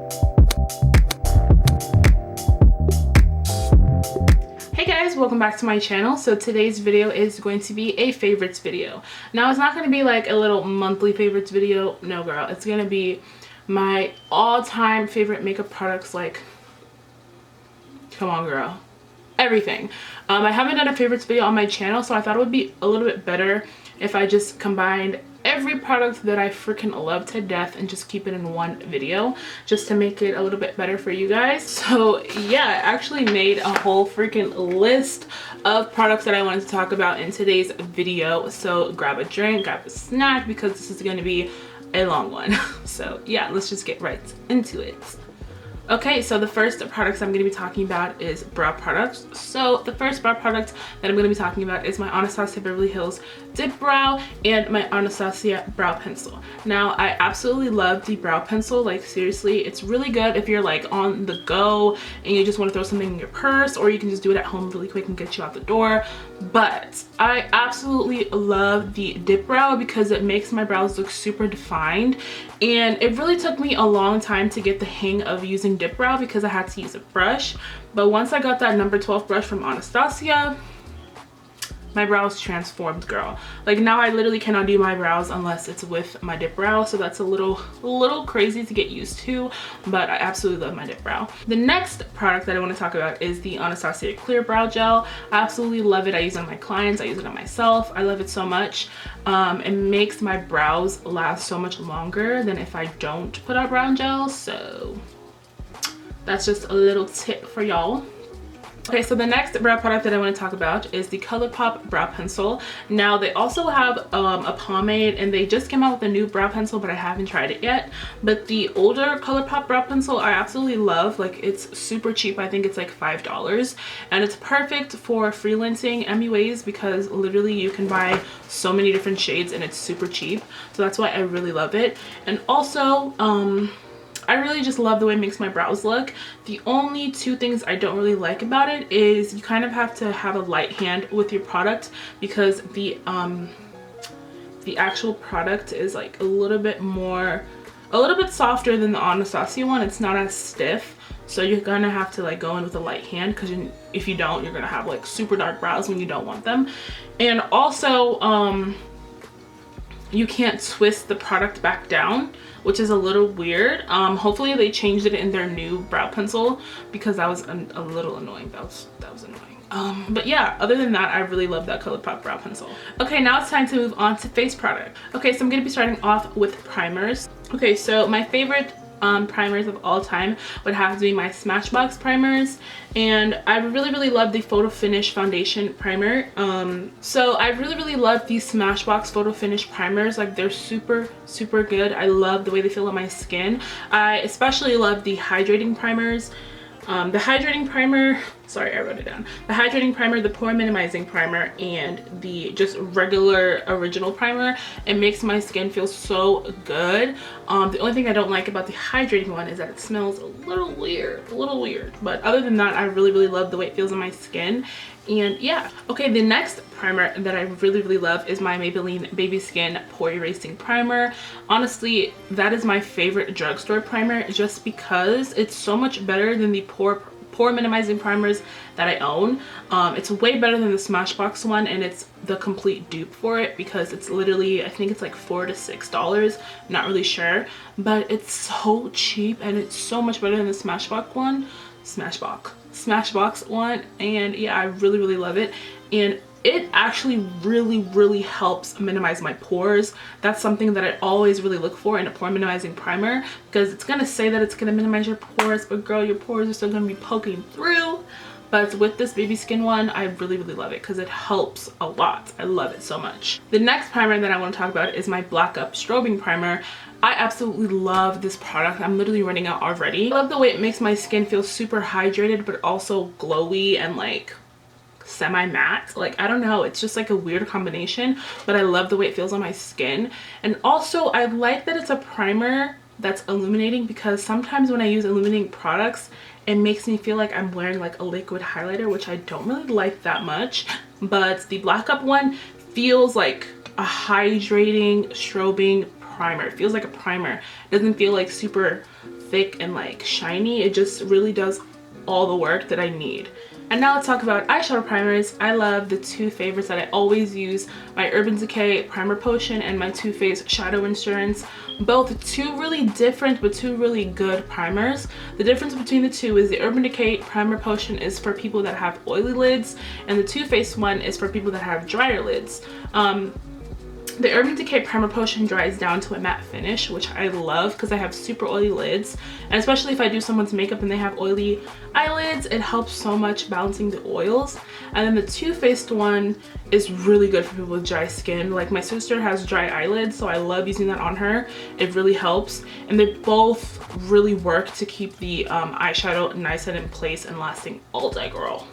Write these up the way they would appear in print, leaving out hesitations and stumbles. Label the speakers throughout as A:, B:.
A: Hey guys, welcome back to my channel. So today's video is going to be a favorites video. Now it's not going to be like a little monthly favorites video. No girl, it's going to be my all-time favorite makeup products. Like, come on girl, everything. I haven't done a favorites video on my channel, so I thought it would be a little bit better if I just combined every product that I freaking love to death and just keep it in one video, just to make it a little bit better for you guys. So yeah, I actually made a whole freaking list of products that I wanted to talk about in today's video. So grab a drink, grab a snack, because this is going to be a long one. So yeah, let's just get right into it. Okay, so the first products I'm going to be talking about is brow products. So the first brow product that I'm going to be talking about is my Anastasia Beverly Hills Dip Brow and my Anastasia Brow Pencil. Now, I absolutely love the brow pencil. Like, seriously, it's really good if you're like on the go and you just want to throw something in your purse, or you can just do it at home really quick and get you out the door. But I absolutely love the Dip Brow because it makes my brows look super defined, and it really took me a long time to get the hang of using Dip Brow because I had to use a brush. But once I got that number 12 brush from Anastasia, my brows transformed, girl. Like, now I literally cannot do my brows unless it's with my Dip Brow, so that's a little crazy to get used to, but I absolutely love my Dip Brow. The next product that I want to talk about is the Anastasia Clear Brow Gel. I absolutely love it. I use it on my clients, I use it on myself. I love it so much. It makes my brows last so much longer than if I don't put out brow gel, so that's just a little tip for y'all. Okay, so the next brow product that I want to talk about is the ColourPop brow pencil. Now, they also have a pomade, and they just came out with a new brow pencil, but I haven't tried it yet. But the older ColourPop brow pencil I absolutely love. Like, it's super cheap. I think it's like $5, and it's perfect for freelancing MUAs because literally you can buy so many different shades and it's super cheap. So that's why I really love it. And also, I really just love the way it makes my brows look. The only two things I don't really like about it is you kind of have to have a light hand with your product, because the actual product is like a little bit softer than the Anastasia one. It's not as stiff, so you're gonna have to like go in with a light hand, because if you don't, you're gonna have like super dark brows when you don't want them. And also you can't twist the product back down, which is a little weird. Hopefully they changed it in their new brow pencil, because that was a little annoying. That was annoying. But yeah, other than that, I really love that ColourPop brow pencil. Okay, now it's time to move on to face product. Okay, so I'm gonna be starting off with primers. Okay, so my favorite primers of all time would have to be my Smashbox primers, and I really love the Photo Finish foundation primer. So I really love these Smashbox Photo Finish primers. Like, they're super good. I love the way they feel on my skin. I especially love the hydrating primers. The hydrating primer, sorry, I wrote it down. The hydrating primer, the pore minimizing primer, and the just regular original primer. It makes my skin feel so good. The only thing I don't like about the hydrating one is that it smells a little weird. But other than that, I really love the way it feels on my skin. And yeah. Okay, the next primer that I really love is my Maybelline Baby Skin Pore Erasing Primer. Honestly, that is my favorite drugstore primer, just because it's so much better than the pore minimizing primers that I own. It's way better than the Smashbox one, and it's the complete dupe for it, because it's literally, I think it's like $4 to $6, not really sure, but it's so cheap and it's so much better than the Smashbox one. Smashbox one. And yeah, I really love it, and it actually really helps minimize my pores. That's something that I always really look for in a pore minimizing primer, because it's gonna say that it's gonna minimize your pores, but girl, your pores are still gonna be poking through. But with this baby skin one, I really love it because it helps a lot. I love it so much. The next primer that I want to talk about is my Black Up Strobing Primer. I absolutely love this product. I'm literally running out already. I love the way it makes my skin feel super hydrated, but also glowy and like semi-matte. Like, I don't know, it's just like a weird combination, but I love the way it feels on my skin. And also, I like that it's a primer that's illuminating, because sometimes when I use illuminating products, it makes me feel like I'm wearing like a liquid highlighter, which I don't really like that much. But the Black Up one feels like a hydrating strobing primer. It feels like a primer. It doesn't feel like super thick and like shiny. It just really does all the work that I need. And now let's talk about eyeshadow primers. I love the two favorites that I always use, my Urban Decay Primer Potion and my Too Faced Shadow Insurance. Both two really different but two really good primers. The difference between the two is the Urban Decay Primer Potion is for people that have oily lids, and the Too Faced one is for people that have drier lids. The Urban Decay Primer Potion dries down to a matte finish, which I love because I have super oily lids, and especially if I do someone's makeup and they have oily eyelids, it helps so much balancing the oils. And then the Too Faced one is really good for people with dry skin. Like my sister has dry eyelids, so I love using that on her. It really helps, and they both really work to keep the eyeshadow nice and in place and lasting all day, girl.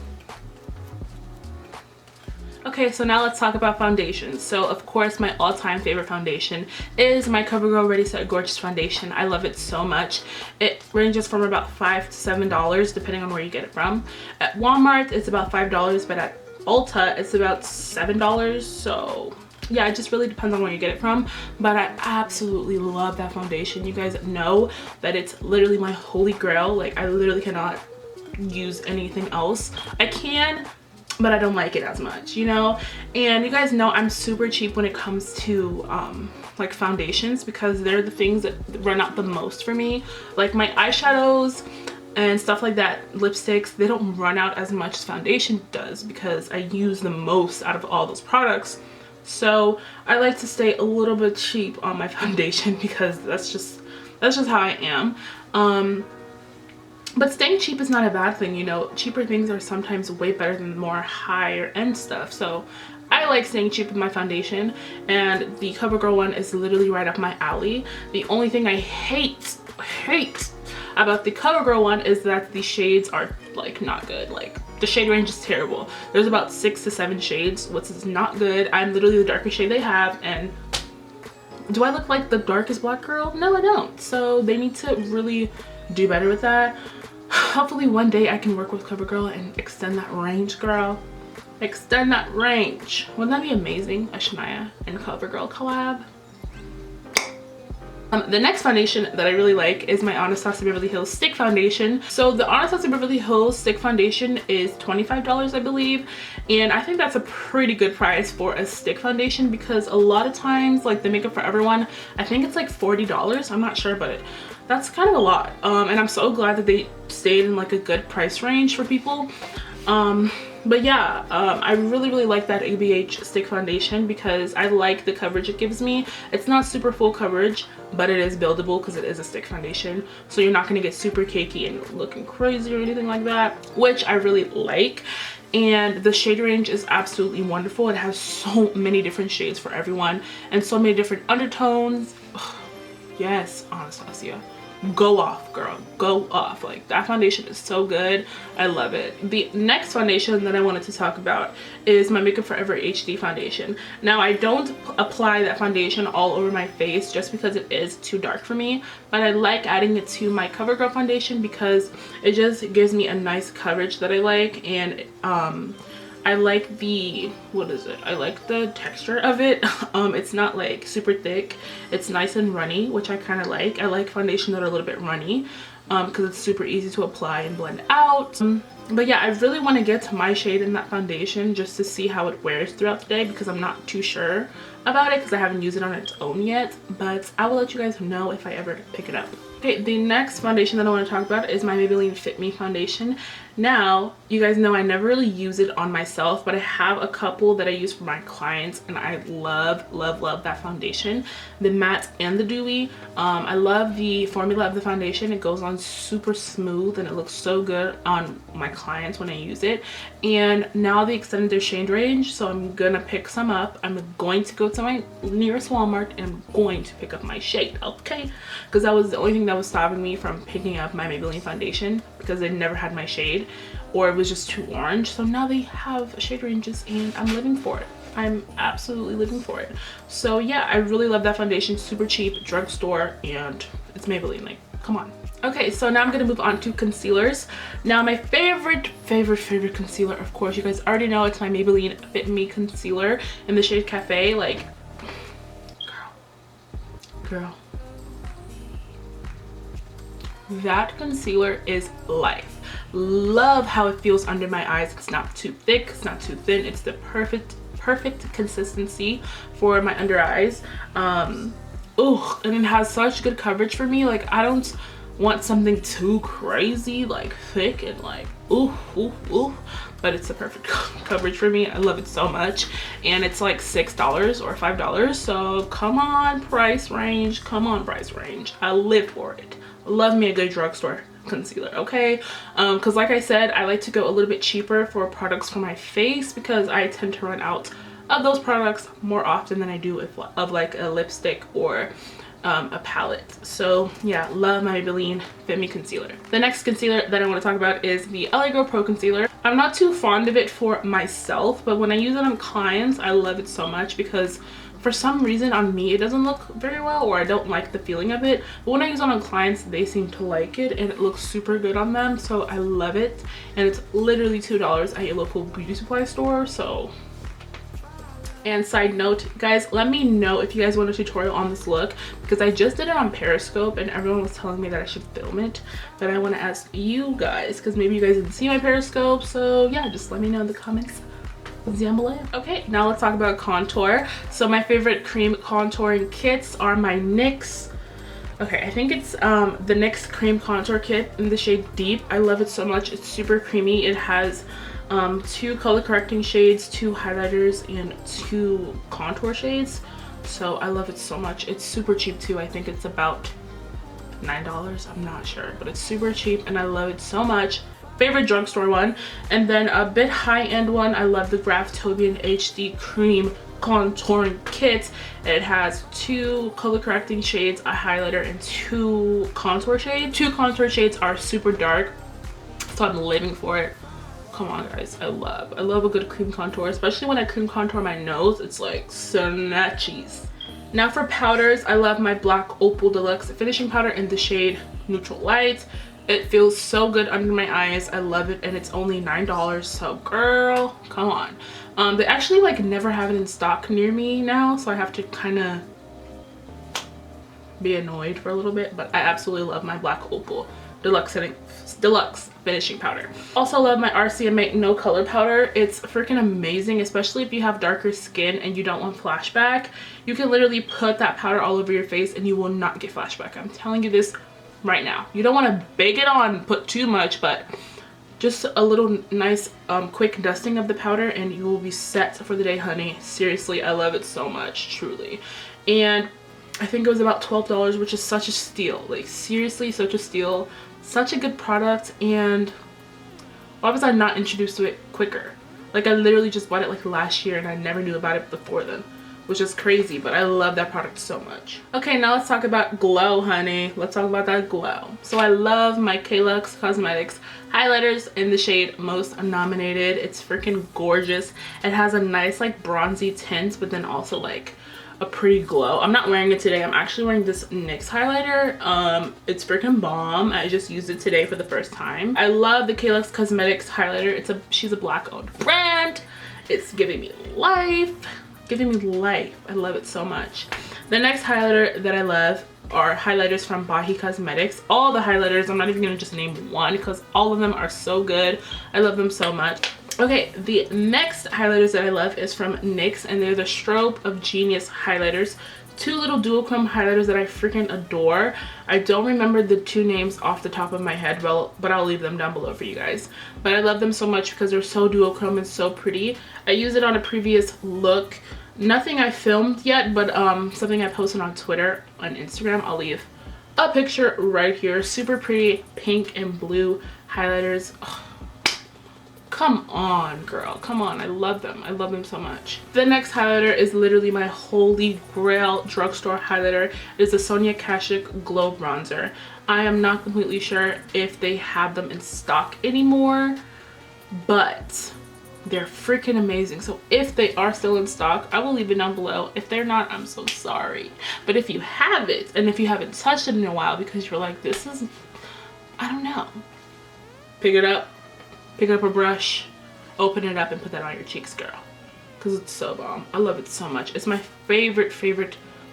A: Okay, so now let's talk about foundations. So of course my all-time favorite foundation is my CoverGirl Ready Set Gorgeous foundation. I love it so much. It ranges from about $5 to $7 depending on where you get it from. At Walmart it's about $5, but at Ulta it's about $7. So yeah, it just really depends on where you get it from, but I absolutely love that foundation. You guys know that it's literally my holy grail. Like I literally cannot use anything else. I can, but I don't like it as much, you know? And you guys know I'm super cheap when it comes to like foundations, because they're the things that run out the most for me. Like my eyeshadows and stuff like that, lipsticks, they don't run out as much as foundation does because I use the most out of all those products. So I like to stay a little bit cheap on my foundation because that's just how I am. But staying cheap is not a bad thing, you know. Cheaper things are sometimes way better than more higher end stuff. So I like staying cheap with my foundation, and the CoverGirl one is literally right up my alley. The only thing I hate about the CoverGirl one is that the shades are like not good. Like the shade range is terrible. There's about 6 to 7 shades, which is not good. I'm literally the darkest shade they have, and do I look like the darkest black girl? No, I don't. So they need to really do better with that. Hopefully one day I can work with CoverGirl and extend that range, girl. Extend that range. Wouldn't that be amazing? A Shania and CoverGirl collab. The next foundation that I really like is my Anastasia Beverly Hills Stick Foundation. So the Anastasia Beverly Hills Stick Foundation is $25, I believe. And I think that's a pretty good price for a stick foundation, because a lot of times, like the Makeup Forever one, I think it's like $40. I'm not sure, but that's kind of a lot. And I'm so glad that they stayed in like a good price range for people. But yeah, I really like that ABH stick foundation because I like the coverage it gives me. It's not super full coverage, but it is buildable because it is a stick foundation, so you're not going to get super cakey and looking crazy or anything like that, which I really like. And the shade range is absolutely wonderful. It has so many different shades for everyone and so many different undertones. Ugh, yes, Anastasia, go off, girl, go off. Like that foundation is so good. I love it. The next foundation that I wanted to talk about is my Makeup Forever HD foundation. Now I don't apply that foundation all over my face just because it is too dark for me, but I like adding it to my CoverGirl foundation because it just gives me a nice coverage that I like. And I like the, what is it? I like the texture of it. It's not like super thick. It's nice and runny, which I kind of like. I like foundation that are a little bit runny because it's super easy to apply and blend out. But yeah, I really want to get to my shade in that foundation just to see how it wears throughout the day, because I'm not too sure about it because I haven't used it on its own yet. But I will let you guys know if I ever pick it up. Okay, the next foundation that I want to talk about is my Maybelline Fit Me foundation. Now, you guys know I never really use it on myself, but I have a couple that I use for my clients, and I love that foundation, the matte and the dewy. I love the formula of the foundation. It goes on super smooth and it looks so good on my clients when I use it. And now they extended their shade range, so I'm gonna pick some up. I'm going to go to my nearest Walmart and I'm going to pick up my shade, okay? Because that was the only thing that was stopping me from picking up my Maybelline foundation, because they never had my shade or it was just too orange. So now they have shade ranges and I'm living for it. I'm absolutely living for it. So yeah, I really love that foundation. Super cheap, drugstore, and it's Maybelline, like come on. Okay, so now I'm gonna move on to concealers. Now my favorite concealer, of course, you guys already know, it's my Maybelline Fit Me concealer in the shade Cafe. Like girl, That concealer is life. Love how it feels under my eyes. It's not too thick, it's not too thin. It's the perfect consistency for my under eyes. Oh, and it has such good coverage for me. Like, I don't want something too crazy, like thick and like ooh, but it's the perfect coverage for me. I love it so much, and it's like $6 or $5. So come on, price range. Come on, price range. I live for it. Love me a good drugstore concealer, okay? Because like I said, I like to go a little bit cheaper for products for my face because I tend to run out of those products more often than I do of like a lipstick or a palette. So yeah, love my Maybelline Fit Me concealer. The next concealer that I want to talk about is the LA Girl Pro concealer. I'm not too fond of it for myself, but when I use it on clients, I love it so much because for some reason on me it doesn't look very well, or I don't like the feeling of it, but when I use it on clients they seem to like it and it looks super good on them, so I love it. And it's literally $2 at your local beauty supply store. So, and side note guys, let me know if you guys want a tutorial on this look because I just did it on Periscope and everyone was telling me that I should film it, but I want to ask you guys because maybe you guys didn't see my Periscope. So yeah, just let me know in the comments down below. Okay, now let's talk about contour. So my favorite cream contouring kits are my NYX, okay, I think it's the NYX cream contour kit in the shade Deep. I love it so much. It's super creamy. It has 2 color correcting shades, 2 highlighters, and 2 contour shades. So I love it so much. It's super cheap too. I think it's about $9, I'm not sure, but it's super cheap and I love it so much. Favorite drugstore one. And then a bit high-end one, I love the Graftobian HD Cream Contouring Kit. It has 2 color correcting shades, a highlighter, and 2 contour shades. 2 contour shades are super dark, so I'm living for it. Come on guys, I love a good cream contour, especially when I cream contour my nose. It's like snatchies. Now for powders, I love my Black Opal Deluxe Finishing Powder in the shade Neutral Light. It feels so good under my eyes. I love it, and it's only $9. So girl, come on. They actually like never have it in stock near me now, so I have to kind of be annoyed for a little bit, but I absolutely love my Black Opal Deluxe Finishing Powder. Also love my RCMA No Color Powder. It's freaking amazing, especially if you have darker skin and you don't want flashback. You can literally put that powder all over your face and you will not get flashback. I'm telling you this right now. You don't want to bake it on, put too much, but just a little nice quick dusting of the powder and you will be set for the day, honey. Seriously, I love it so much, truly. And I think it was about $12, which is such a steal. Like seriously, such a steal. Such a good product, and why was I not introduced to it quicker? Like I literally just bought it like last year and I never knew about it before then, which is crazy, but I love that product so much. Okay, now let's talk about glow, honey. Let's talk about that glow. So I love my kaylux Cosmetics highlighters in the shade Most Nominated. It's freaking gorgeous. It has a nice like bronzy tint, but then also like a pretty glow. I'm not wearing it today. I'm actually wearing this NYX highlighter. It's freaking bomb. I just used it today for the first time. I love the kaylux Cosmetics highlighter. She's a Black owned brand. It's giving me life. Giving me life. I love it so much. The next highlighter that I love are highlighters from Bahi Cosmetics. All the highlighters, I'm not even gonna just name one because all of them are so good. I love them so much. Okay, the next highlighters that I love is from NYX, and they're the Strobe of Genius highlighters. 2 little duochrome highlighters that I freaking adore. I don't remember the 2 names off the top of my head, but I'll leave them down below for you guys. But I love them so much because they're so duochrome and so pretty. I used it on a previous look. Nothing I filmed yet, but something I posted on Twitter and Instagram. I'll leave a picture right here. Super pretty pink and blue highlighters. Ugh. Come on, girl. Come on. I love them. I love them so much. The next highlighter is literally my holy grail drugstore highlighter. It is the Sonia Kashuk Glow Bronzer. I am not completely sure if they have them in stock anymore, but they're freaking amazing. So if they are still in stock, I will leave it down below. If they're not, I'm so sorry. But if you have it, and if you haven't touched it in a while because you're like, this is, I don't know, pick it up. Pick up a brush, open it up, and put that on your cheeks, girl. Because it's so bomb. I love it so much. It's my favorite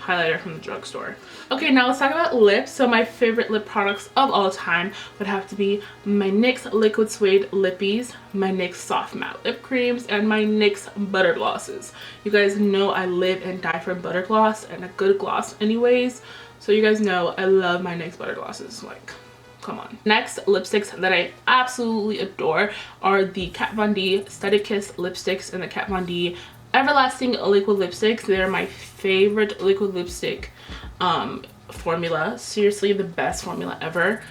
A: highlighter from the drugstore. Okay, now let's talk about lips. So my favorite lip products of all time would have to be my NYX Liquid Suede Lippies, my NYX Soft Matte Lip Creams, and my NYX Butter Glosses. You guys know I live and die for butter gloss and a good gloss anyways. So you guys know I love my NYX Butter Glosses. Like, come on. Next, lipsticks that I absolutely adore are the Kat Von D Steady Kiss lipsticks and the Kat Von D Everlasting liquid lipsticks. They're my favorite liquid lipstick formula. Seriously, the best formula ever.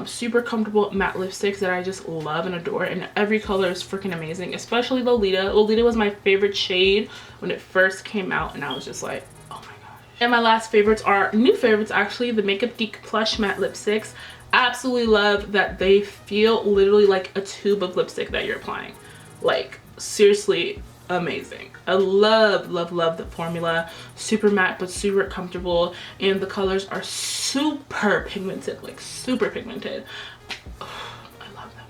A: Super comfortable matte lipsticks that I just love and adore, and every color is freaking amazing, especially Lolita. Lolita was my favorite shade when it first came out, and I was just like, oh my gosh. And my last favorites are new favorites, actually, the Makeup Geek Plush Matte Lipsticks. Absolutely love that they feel literally like a tube of lipstick that you're applying. Like, seriously amazing. I love the formula. Super matte but super comfortable, and the colors are super pigmented, like super pigmented. I love them.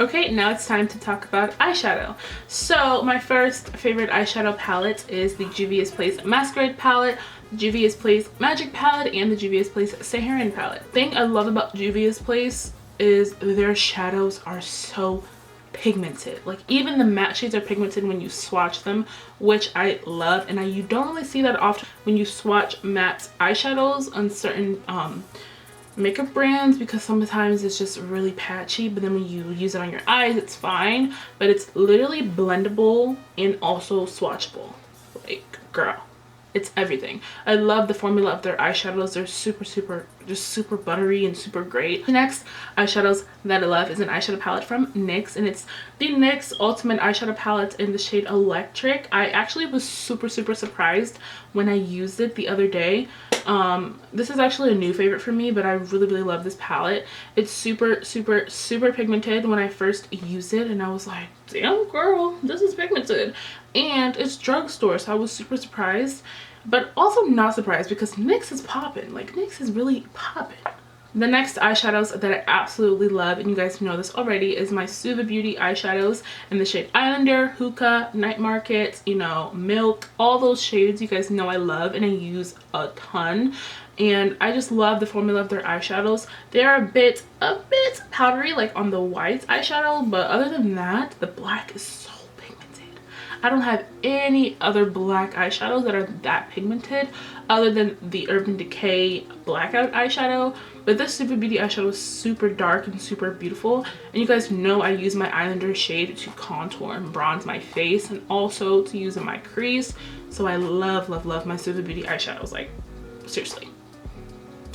A: Okay, now it's time to talk about eyeshadow. So my first favorite eyeshadow palette is the Juvia's Place Masquerade palette, Juvia's Place Magic palette, and the Juvia's Place Saharan palette. The thing I love about Juvia's Place is their shadows are so pigmented. Like, even the matte shades are pigmented when you swatch them, which I love, and you don't really see that often when you swatch matte eyeshadows on certain makeup brands, because sometimes it's just really patchy, but then when you use it on your eyes it's fine, but it's literally blendable and also swatchable. Like, girl, it's everything. I love the formula of their eyeshadows. They're just super buttery and super great. The next eyeshadows that I love is an eyeshadow palette from NYX, and it's the NYX Ultimate Eyeshadow Palette in the shade Electric. I actually was super surprised when I used it the other day. This is actually a new favorite for me, but I really love this palette. It's super pigmented when I first used it, and I was like, damn girl, this is pigmented. And it's drugstore, so I was super surprised, but also not surprised because NYX is popping. Like, NYX is really popping. The next eyeshadows that I absolutely love, and you guys know this already, is my Suva Beauty eyeshadows in the shade Islander, Hookah, Night Market, you know, Milk, all those shades you guys know I love and I use a ton. And I just love the formula of their eyeshadows. They are a bit powdery, like on the white eyeshadow, but other than that, the black is so pigmented. I don't have any other black eyeshadows that are that pigmented other than the Urban Decay Blackout eyeshadow. But this Suva Beauty eyeshadow is super dark and super beautiful. And you guys know I use my Islander shade to contour and bronze my face, and also to use in my crease. So I love my Suva Beauty eyeshadows. Like, seriously.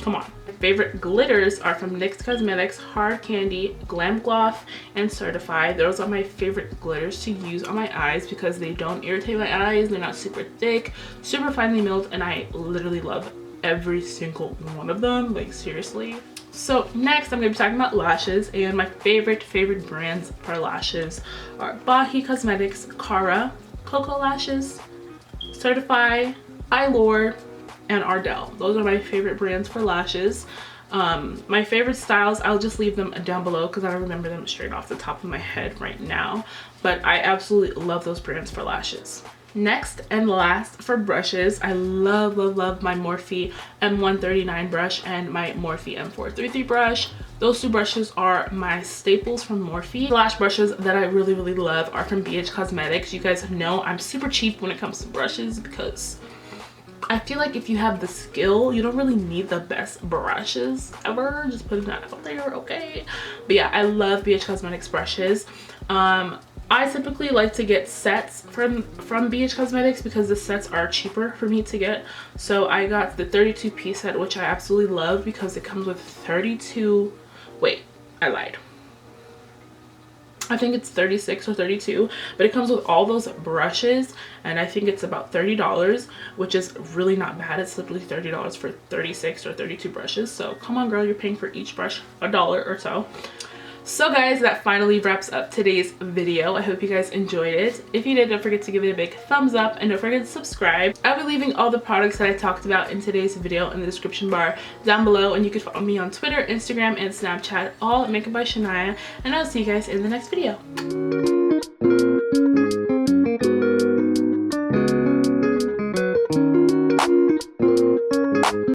A: Come on. My favorite glitters are from NYX Cosmetics Hard Candy, Glam Gloss, and Certified. Those are my favorite glitters to use on my eyes because they don't irritate my eyes. They're not super thick, super finely milled, and I literally love every single one of them. Like, seriously. So next I'm going to be talking about lashes, and my favorite brands for lashes are Bahi Cosmetics Cara, Cocoa Lashes, Certified, Eyelure, and Ardell. Those are my favorite brands for lashes. My favorite styles, I'll just leave them down below because I don't remember them straight off the top of my head right now, but I absolutely love those brands for lashes. Next and last for brushes, I love my Morphe M139 brush and my Morphe M433 brush. Those two brushes are my staples from Morphe. The lash brushes that I really love are from BH Cosmetics. You guys know I'm super cheap when it comes to brushes because I feel like if you have the skill, you don't really need the best brushes ever. Just putting that out there, okay? But yeah, I love BH Cosmetics brushes. I typically like to get sets from BH Cosmetics because the sets are cheaper for me to get. So I got the 32-piece set, which I absolutely love because it comes with 32... Wait, I lied. I think it's 36 or 32, but it comes with all those brushes, and I think it's about $30, which is really not bad. It's literally $30 for 36 or 32 brushes. So come on girl, you're paying for each brush $1 or so. So guys, that finally wraps up today's video. I hope you guys enjoyed it. If you did, don't forget to give it a big thumbs up and don't forget to subscribe. I'll be leaving all the products that I talked about in today's video in the description bar down below, and you can follow me on Twitter, Instagram, and Snapchat, all at Makeupbyshaniah, and I'll see you guys in the next video.